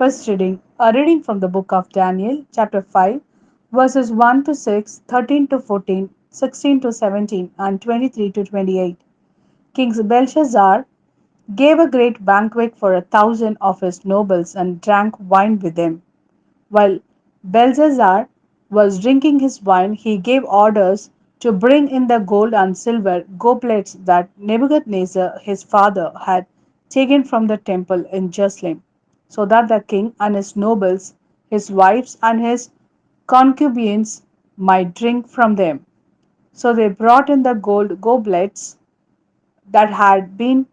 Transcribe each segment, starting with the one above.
First reading, a reading from the book of Daniel, chapter 5, verses 1 to 6, 13 to 14, 16 to 17, and 23 to 28. King Belshazzar gave a great banquet for 1,000 of his nobles and drank wine with them. While Belshazzar was drinking his wine, he gave orders to bring in the gold and silver goblets that Nebuchadnezzar his father had taken from the temple in Jerusalem, so that the king and his nobles, his wives, and his concubines might drink from them. So they brought in the gold goblets that had been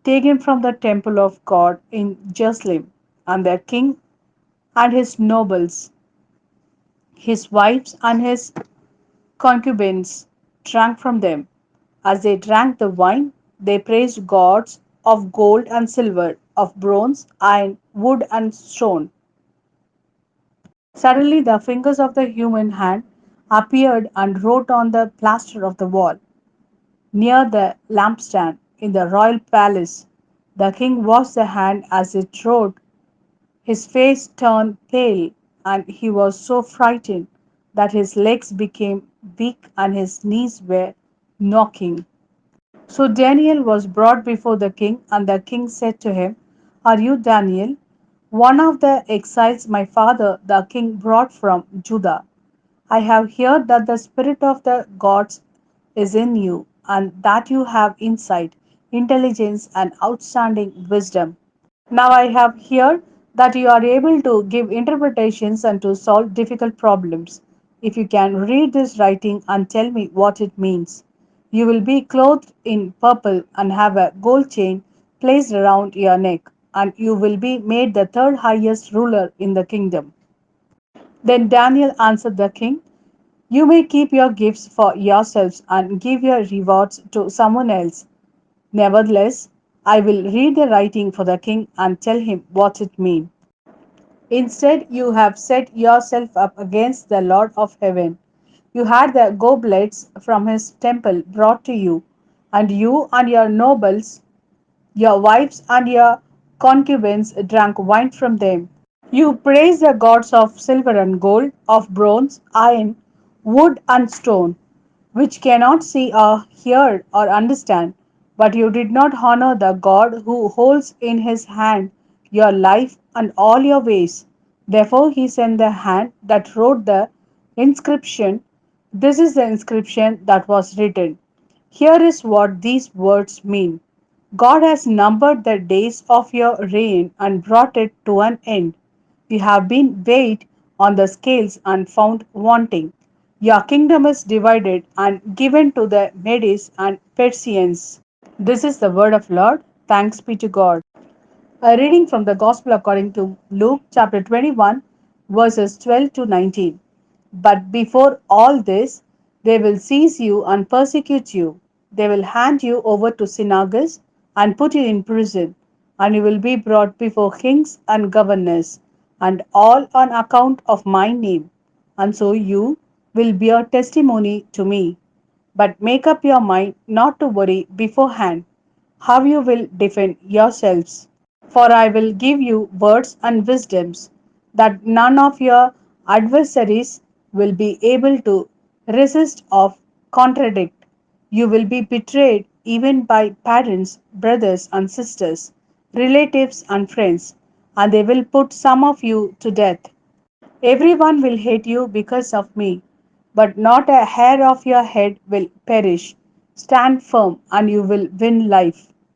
taken from the temple of God in Jerusalem, and the king and his nobles, his wives, and his concubines drank from them. As they drank the wine, they praised gods of gold and silver, of bronze, iron, wood, and stone. Suddenly, the fingers of the human hand appeared and wrote on the plaster of the wall near the lampstand in the royal palace. The king watched the hand as it wrote. His face turned pale, and he was so frightened that his legs became weak and his knees were knocking. So Daniel was brought before the king, and the king said to him, Are you Daniel, one of the exiles my father the king brought from Judah? I have heard that the spirit of the gods is in you, and that you have insight, intelligence, and outstanding wisdom. Now I have here that you are able to give interpretations and to solve difficult problems. If you can read this writing and tell me what it means, you will be clothed in purple and have a gold chain placed around your neck, and you will be made the third highest ruler in the kingdom. Then Daniel answered the king, You may keep your gifts for yourselves and give your rewards to someone else. Nevertheless, I will read the writing for the king and tell him what it means. Instead, you have set yourself up against the Lord of heaven. You had the goblets from his temple brought to you, and you and your nobles, your wives, and your concubines drank wine from them. You praised the gods of silver and gold, of bronze, iron, wood, and stone, which cannot see or hear or understand, but you did not honor the God who holds in his hand your life and all your ways. Therefore, he sent the hand that wrote the inscription. This is the inscription that was written. Here is what these words mean. God has numbered the days of your reign and brought it to an end. You have been weighed on the scales and found wanting. Your kingdom is divided and given to the Medes and Persians. This is the word of Lord. Thanks be to God. A reading from the Gospel according to Luke chapter 21, verses 12 to 19. But before all this, they will seize you and persecute you. They will hand you over to synagogues and put you in prison, and you will be brought before kings and governors, and all on account of my name. And so you will bear testimony to me. But make up your mind not to worry beforehand how you will defend yourselves. For I will give you words and wisdoms that none of your adversaries will be able to resist or contradict. You will be betrayed even by parents, brothers and sisters, relatives and friends, and they will put some of you to death. Everyone will hate you because of me, but not a hair of your head will perish. Stand firm, and you will win life.